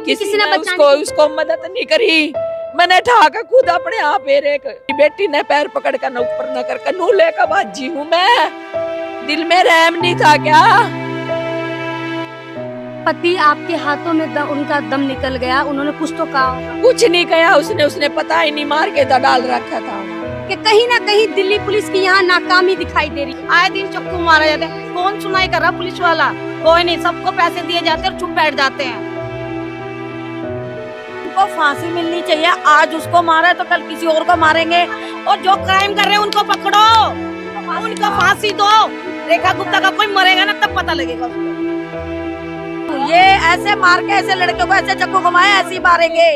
किसी ने उसको मदद नहीं करी। मैंने ठाका खुद अपने आप बेटी ने पैर पकड़ कर न ऊपर न कर नू लेकर भाजी हूँ मैं। दिल में रहम नहीं था क्या? पति आपके हाथों में उनका दम निकल गया, उन्होंने कुछ तो कहा? कुछ नहीं कहा उसने पता ही नहीं, मार के डाल रखा था कि कहीं ना कहीं दिल्ली पुलिस की यहाँ नाकामी दिखाई दे रही है। आए दिन चक्कू मारा जाता है, कौन सुनाई कर रहा पुलिस वाला? कोई नहीं, सबको पैसे दिए जाते हैं और चुप बैठ जाते हैं। उनको फांसी मिलनी चाहिए। आज उसको मारा है तो कल किसी और को मारेंगे, और जो क्राइम कर रहे हैं उनको पकड़ो, उनको फांसी दो। रेखा गुप्ता का कोई मरेगा ना तब पता लगेगा। ये ऐसे मार के ऐसे लड़कियों को ऐसे चक्कू घुमाए ऐसे ही मारेंगे।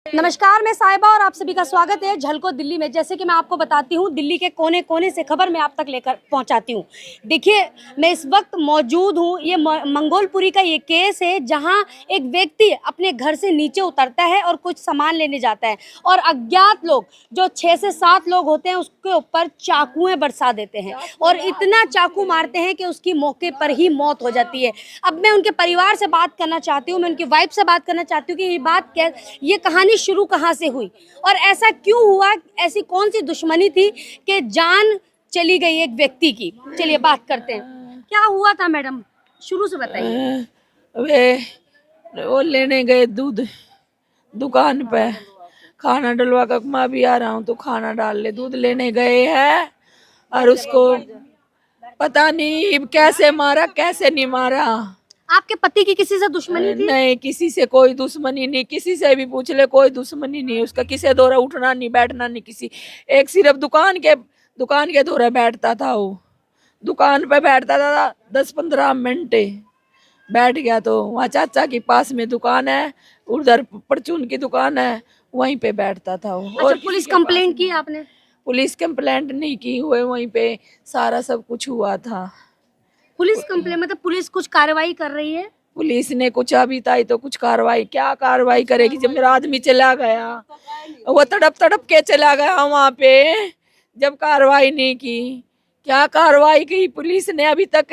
नमस्कार, मैं साहिबा और आप सभी का स्वागत है झलको दिल्ली में। जैसे कि मैं आपको बताती हूँ, दिल्ली के कोने कोने से खबर मैं आप तक लेकर पहुँचाती हूँ। देखिए, मैं इस वक्त मौजूद हूँ, ये मंगोलपुरी का ये केस है जहाँ एक व्यक्ति अपने घर से नीचे उतरता है और कुछ सामान लेने जाता है, और अज्ञात लोग जो 6 से 7 लोग होते हैं उसके ऊपर चाकुएं बरसा देते हैं और इतना चाकू मारते हैं कि उसकी मौके पर ही मौत हो जाती है। अब मैं उनके परिवार से बात करना चाहती हूँ, मैं उनकी वाइफ से बात करना चाहती हूँ कि ये कहानी शुरू कहाँ से हुई और ऐसा क्यों हुआ, ऐसी कौन सी दुश्मनी थी कि जान चली गई एक व्यक्ति की। चलिए बात करते हैं, क्या हुआ था मैडम, शुरू से बताइए। वो लेने गए दूध दुकान पे, खाना डलवा कर मैं भी आ रहा हूँ तो खाना डाल ले, दूध लेने गए हैं और उसको पता नहीं कैसे मारा कैसे नहीं मारा। आपके पति की किसी से दुश्मनी थी? नहीं, किसी से कोई दुश्मनी नहीं, किसी से भी पूछ ले कोई दुश्मनी नहीं उसका, किसी दौरा उठना नहीं बैठना नहीं किसी, एक सिर्फ दुकान के दौरा बैठता था। वो दुकान पे बैठता था 10-15 मिनट बैठ गया तो वहाँ चाचा के पास में दुकान है, उधर परचून की दुकान है, वहीं पे बैठता था वो। अच्छा, पुलिस कंप्लेंट की आपने? पुलिस कंप्लेंट नहीं की हुए, वहीं पे सारा सब कुछ हुआ था। पुलिस कंप्लेंट मतलब पुलिस कुछ कार्रवाई कर रही है? पुलिस ने कुछ अभी तक तो कुछ कार्रवाई, क्या कार्रवाई करेगी जब मेरा आदमी चला गया, वो तड़प के चला गया वहाँ पे, जब कार्रवाई नहीं की। क्या कार्रवाई की पुलिस ने अभी तक?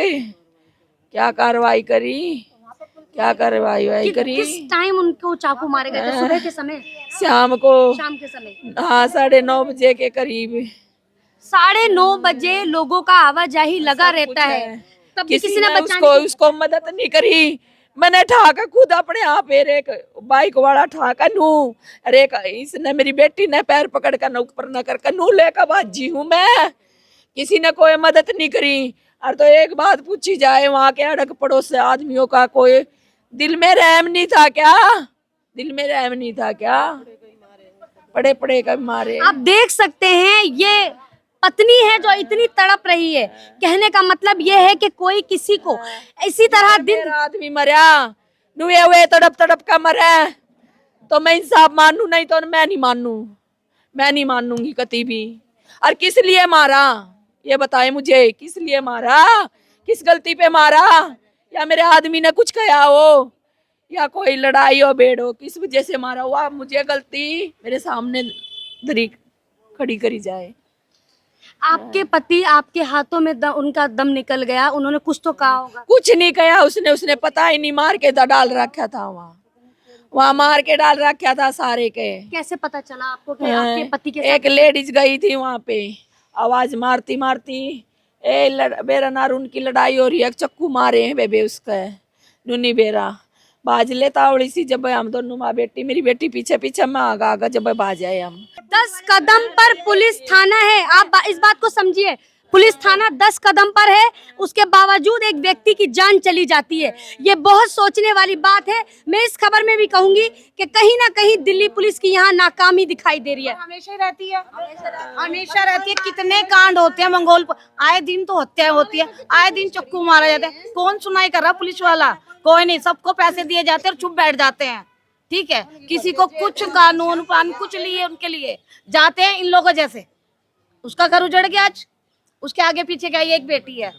क्या कार्रवाई करी? क्या कार्रवाई करी? किस टाइम उनको चाकू मारे गए थे? सुबह के समय? शाम के समय? हाँ, 9:30 बजे के करीब। 9:30 बजे लोगों का आवाजाही लगा रहता है, तब किसी ने उसको मदद नहीं करी। मैंने ठाका खुद अपने आप, एक बाइक वाला ठाका नू, अरे इसने मेरी बेटी ने पैर पकड़ कर न ऊपर न कर नू लेकर भाजी हूँ मैं। किसी ने कोई मदद नहीं करी। और तो एक बात पूछी जाए, वहाँ के अड़क पड़ोस से आदमियों का कोई दिल में रहम नहीं था क्या? दिल में रहम नहीं था क्या? पड़े का मारे। आप देख सकते हैं, ये पत्नी है जो इतनी तड़प रही है। कहने का मतलब ये है कि कोई किसी को इसी तरह दिन आदमी मरा नुए हुए तड़प का मरे तो मैं इंसाफ मानू, नहीं तो मैं नहीं मानूंगी कभी भी। और किस लिए मारा ये बताए मुझे, किस लिए मारा, किस गलती पे मारा? या मेरे आदमी ने कुछ कहा हो, या कोई लड़ाई हो बेड़ हो, किस वजह से मारा हुआ? मुझे गलती मेरे सामने खड़ी करी जाए। आपके पति आपके हाथों में उनका दम निकल गया, उन्होंने कुछ तो कहा होगा? कुछ नहीं कहा उसने पता ही नहीं, मार के डाल रखा था वहाँ मार के डाल रखा था सारे के। कैसे पता चला आपको कि आपके पति के साथ? एक लेडीज गई थी वहाँ पे, आवाज मारती बेरा नार उनकी लड़ाई हो रही है, चक्कू मारे हैं बेबे उसका नूनी बेरा बाज ले तावड़ी सी। जब हम दोनों माँ बेटी, मेरी बेटी पीछे मैं आगा जब बाज आए हम। 10 कदम पर पुलिस थाना है, आप इस बात को समझिए। पुलिस थाना 10 कदम पर है, उसके बावजूद एक व्यक्ति की जान चली जाती है। ये बहुत सोचने वाली बात है। मैं इस खबर में भी कहूंगी कि कहीं ना कहीं दिल्ली पुलिस की यहाँ नाकामी दिखाई दे रही है। हमेशा रहती है, हमेशा रहती है। कितने कांड होते हैं मंगोलपुर, आए दिन तो हत्या होती है, आए दिन चक्कू मारा जाता है, कौन सुनाई कर रहा पुलिस वाला? कोई नहीं, सबको पैसे दिए जाते हैं और चुप बैठ जाते हैं। ठीक है, किसी को कुछ कानून कुछ लिए उनके लिए जाते हैं इन लोगों जैसे। उसका घर उजड़ गया, आज उसके आगे पीछे क्या एक बेटी है,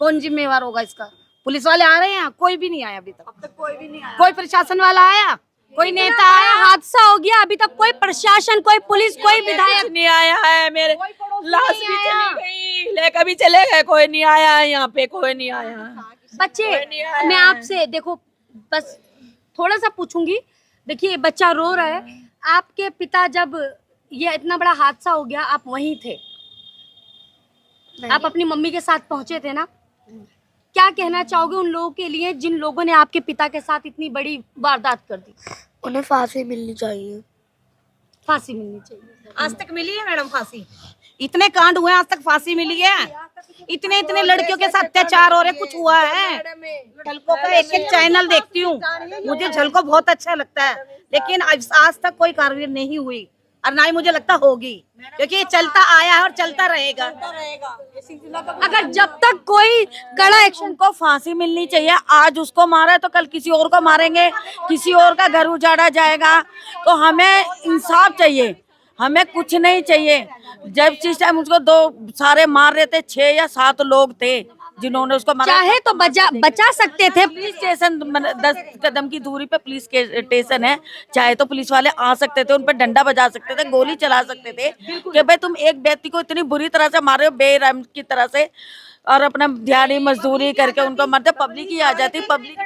कौन जिम्मेवार होगा इसका? पुलिस वाले आ रहे हैं, कोई भी नहीं आया अभी तक। अब तक कोई भी नहीं आया। कोई प्रशासन वाला आया, कोई नेता आया? हादसा हो गया, अभी तक कोई प्रशासन, कोई पुलिस, कोई विधायक नहीं आया है। मेरे लाश भी चली गई, लेकर भी चले गए, कोई नहीं आया है यहाँ पे, कोई नहीं आया। बच्चे, मैं आपसे देखो, बस थोड़ा सा पूछूंगी। देखिए बच्चा रो रहा है, आपके पिता जब ये इतना बड़ा हादसा हो गया आप वहीं थे, आप अपनी मम्मी के साथ पहुंचे थे ना, क्या कहना चाहोगे उन लोगों के लिए जिन लोगों ने आपके पिता के साथ इतनी बड़ी वारदात कर दी? उन्हें फांसी मिलनी चाहिए। फांसी मिलनी चाहिए। आज तक मिली है मैडम फांसी? इतने कांड हुए आज तक फांसी मिली है? इतने इतने लड़कियों के साथ अत्याचार हो रहे, कुछ हुआ है? झलको का एक एक चैनल देखती हूँ, मुझे झलको बहुत अच्छा लगता है, लेकिन आज तक कोई कार्रवाई नहीं हुई और ना ही मुझे लगता होगी, क्योंकि ये चलता आया है और चलता रहेगा। अगर जब तक कोई कड़ा एक्शन, उनको फांसी मिलनी चाहिए। आज उसको मारा है तो कल किसी और को मारेंगे, किसी और का घर उजाड़ा जाएगा। तो हमें इंसाफ चाहिए, हमें कुछ नहीं चाहिए। जब जिस टाइम उसको दो सारे मार रहे थे, 6 या 7 लोग थे जिन्होंने उसको मारा। चाहे तो बचा सकते थे। पुलिस स्टेशन 10 कदम की दूरी पे पुलिस स्टेशन है, चाहे तो पुलिस वाले आ सकते थे, उन पर डंडा बजा सकते थे, गोली चला सकते थे कि भाई तुम एक व्यक्ति को इतनी बुरी तरह से मारे हो बेरहम की तरह से, और अपना दिहाड़ी मजदूरी करके उनको मारते। पब्लिक ही आ जाती, पब्लिक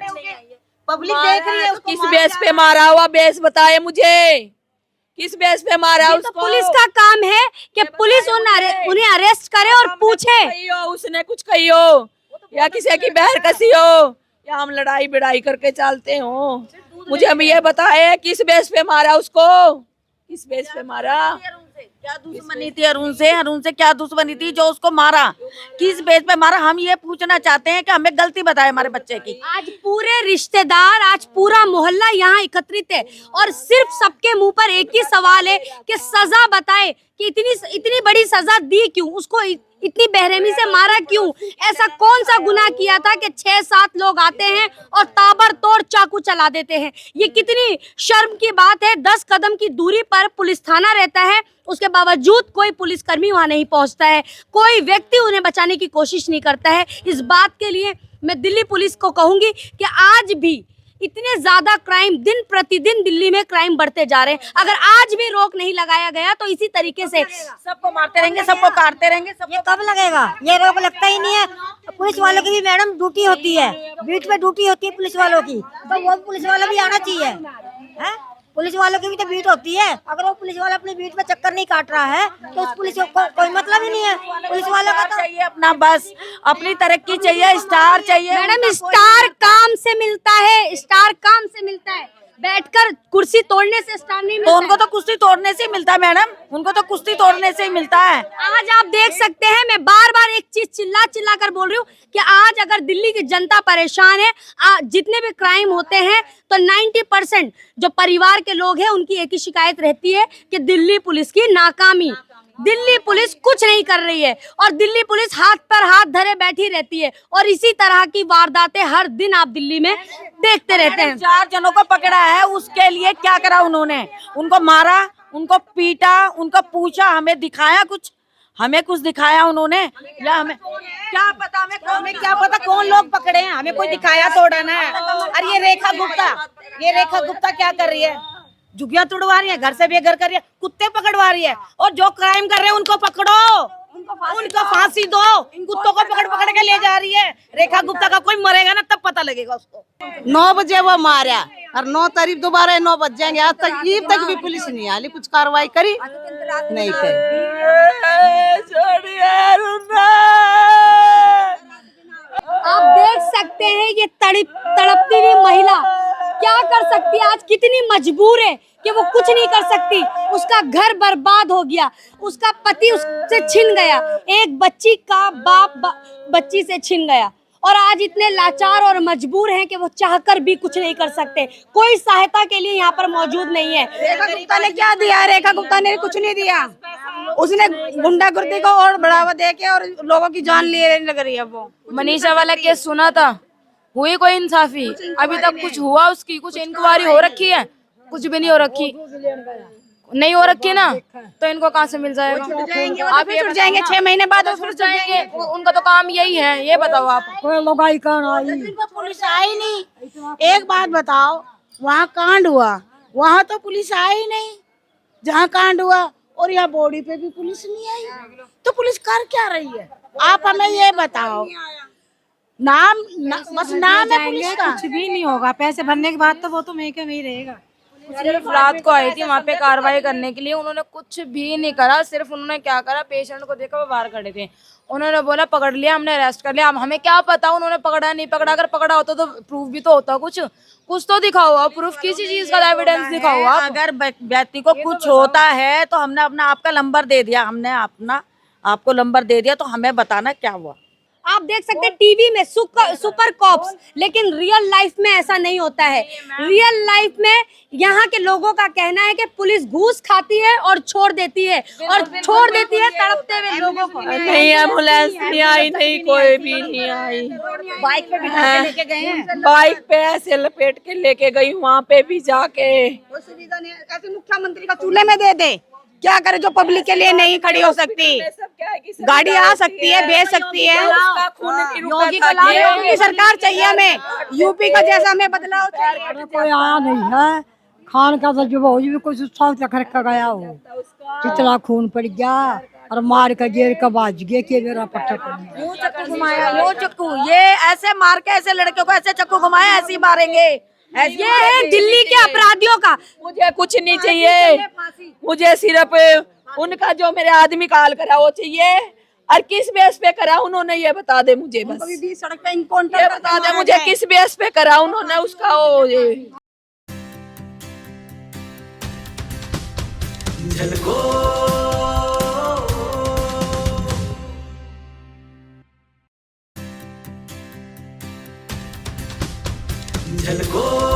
देख रही है उसको। किस बेस पे मारा हुआ, बेस बताए मुझे, किस बेस पे मारा तो उसको? पुलिस का काम है कि पुलिस उन्हें अरेस्ट करे और पूछे। उसने कुछ कही हो या किसी की बहर कसी हो या हम लड़ाई बिड़ाई करके चलते हो, मुझे हम ये बताए किस बेस पे मारा उसको, किस बेस पे मारा? क्या दुश्मनी थी अरुण से क्या दुश्मनी थी जो उसको मारा, किस बेस पे मारा? हम ये पूछना चाहते हैं कि हमें गलती बताए हमारे बच्चे की। आज पूरे रिश्तेदार, आज पूरा मोहल्ला यहाँ एकत्रित है और सिर्फ सबके मुंह पर एक ही सवाल है कि सजा बताए, कि इतनी बड़ी सजा दी क्यों, उसको इतनी बेरहमी से मारा क्यों? ऐसा कौन सा गुनाह किया था कि 6-7 लोग आते हैं और ताबड़तोड़ चाकू चला देते हैं? ये कितनी शर्म की बात है। 10 कदम की दूरी पर पुलिस थाना रहता है, उसके बावजूद कोई पुलिसकर्मी वहां नहीं पहुंचता है, कोई व्यक्ति उन्हें बचाने की कोशिश नहीं करता है। इस बात के लिए मैं दिल्ली पुलिस को कहूंगी कि आज भी इतने ज्यादा क्राइम, दिन प्रतिदिन दिल्ली में क्राइम बढ़ते जा रहे हैं। अगर आज भी रोक नहीं लगाया गया तो इसी तरीके से सबको मारते रहेंगे, सबको काटते रहेंगे। ये कब लगेगा? ये रोक लगता ही नहीं है। पुलिस वालों की भी मैडम ड्यूटी होती है, बीट पे ड्यूटी होती है पुलिस वालों की, तो वो पुलिस वाला भी आना चाहिए है? पुलिस वालों की भी तो बीट होती है। अगर वो पुलिस वाला अपनी बीट पे चक्कर नहीं काट रहा है तो उस पुलिस को कोई मतलब ही नहीं है। पुलिस वालों का तो चाहिए अपना, बस अपनी तरक्की चाहिए, स्टार चाहिए। मैडम स्टार काम से मिलता है, स्टार काम से मिलता है, बैठकर कुर्सी तोड़ने से स्टार नहीं मिलता। तो उनको तो कुश्ती तोड़ने से ही मिलता है मैडम, उनको तो कुश्ती तोड़ने से ही मिलता है। आज आप देख सकते हैं, मैं बार बार एक चीज चिल्ला कर बोल रही हूँ कि आज अगर दिल्ली की जनता परेशान है, जितने भी क्राइम होते हैं तो 90% जो परिवार के लोग हैं उनकी एक ही शिकायत रहती है कि दिल्ली पुलिस की नाकामी, दिल्ली पुलिस कुछ नहीं कर रही है और दिल्ली पुलिस हाथ पर हाथ धरे बैठी रहती है। और इसी तरह की वारदातें हर दिन आप दिल्ली में देखते रहते हैं। 4 जनों को पकड़ा है, उसके लिए क्या करा उन्होंने? उनको मारा, उनको पीटा, उनको पूछा, हमें दिखाया कुछ? हमें कुछ दिखाया उन्होंने? या हमें क्या पता, हमें क्या पता कौन लोग पकड़े हैं, हमें कोई दिखाया थोड़ा ना है। और ये रेखा गुप्ता क्या कर रही है? झुग्गियां तुड़वा रही है, घर से बेघर कर रही है, कुत्ते पकड़वा रही है। और जो क्राइम कर रहे हैं उनको पकड़ो, उनको फांसी दो। कुत्तों को पकड़ पकड़ के ले जा रही है। रेखा गुप्ता का कोई मरेगा ना तब पता लगेगा उसको। 9 बजे वो मारा और 9 तारीख दोबारा 9 बज जाएंगे। आज तक भी पुलिस नहीं आई, कुछ कार्रवाई करी नहीं करी। आप देख सकते हैं ये तड़पती हुई महिला क्या कर सकती है, आज कितनी मजबूर है कि वो कुछ नहीं कर सकती। उसका घर बर्बाद हो गया, उसका पति उससे छिन गया, एक बच्ची का बाप बच्ची से छिन गया और आज इतने लाचार और मजबूर हैं कि वो चाहकर भी कुछ नहीं कर सकते। कोई सहायता के लिए यहाँ पर मौजूद नहीं है। रेखा गुप्ता ने क्या दिया? रेखा गुप्ता ने कुछ नहीं दिया। उसने गुंडागर्दी को और बढ़ावा देके और लोगों की जान ले लग रही है। वो मनीषा वाला केस सुना था, हुई कोई इंसाफी? अभी तक कुछ हुआ? उसकी कुछ इंक्वायरी हो रखी है? कुछ भी नहीं हो रखी, नहीं हो रखी ना, तो इनको कहाँ से मिल जाएगा? आप छुट जाएंगे 6 महीने बाद, छुट जाएंगे। उनका तो काम यही है, ये बताओ आप। पुलिस आई नहीं। एक बात बताओ, वहाँ कांड हुआ, वहाँ तो पुलिस आई नहीं जहाँ कांड हुआ, और यहाँ बॉडी पे भी पुलिस नहीं आई। तो पुलिस कर क्या रही है? आप हमें ये बताओ, बस नाम है पुलिस का। कुछ भी नहीं होगा, पैसे भरने के बाद तो वो तो महके में ही रहेगा। सिर्फ रात को आई थी वहाँ पे कार्रवाई करने के लिए, उन्होंने कुछ भी नहीं करा। सिर्फ उन्होंने क्या करा, पेशेंट को देखा वो बाहर खड़े थे, उन्होंने बोला पकड़ लिया, हमने अरेस्ट कर लिया। हमें क्या पता उन्होंने पकड़ा नहीं पकड़ा, अगर पकड़ा होता तो प्रूफ भी तो होता, कुछ तो दिखाओ हुआ प्रूफ, किसी चीज का एविडेंस दिखाओ हुआ। अगर व्यक्ति को कुछ होता है तो हमने अपना आपका नंबर दे दिया, हमने अपना आपको नंबर दे दिया, तो हमें बताना क्या हुआ। आप देख सकते हैं टीवी में सुपर कॉप्स, लेकिन रियल लाइफ में ऐसा नहीं होता है। रियल लाइफ में यहाँ के लोगों का कहना है कि पुलिस घूस खाती है और छोड़ देती है, और छोड़ देती है तड़पते हुए लोगों को। नहीं, एम्बुलेंस नहीं आई, नहीं कोई भी नहीं आई। बाइक पे बिठा के लेके गए हैं। बाइक पे ऐसे लपेट के लेके गई, वहाँ पे भी जाके। ऐसे मुख्यमंत्री का चूल्हे में दे दे, क्या करे जो पब्लिक के लिए नहीं खड़ी हो सकती। गाड़ी आ सकती है, भेज सकती है। योगी को लाओ, योगी की सरकार चाहिए हमें, यूपी का जैसा हमें बदलाव चाहिए। कोई आया नहीं है, खान का तजुर्बा हो भी कोई साउथ तक रखा गया हो, कितना खून पड़ गया और मार का जेर का बाज गया कि मेरा पट्टा पड़ गया। वो चक्कू ये ऐसे मार के, ऐसे लड़के को ऐसे चक्कू घुमाए, ऐसे ही मारेंगे। ये है दिल्ली के अपराधियों का। मुझे कुछ नहीं चाहिए, मुझे सिर्फ उनका जो मेरे आदमी काल करा वो चाहिए। और किस बेस पे करा उन्होंने ये बता दे मुझे, बस सड़क पे इनकाउंटर ये बता दे मुझे किस बेस पे करा उन्होंने उसका वो ये। झलको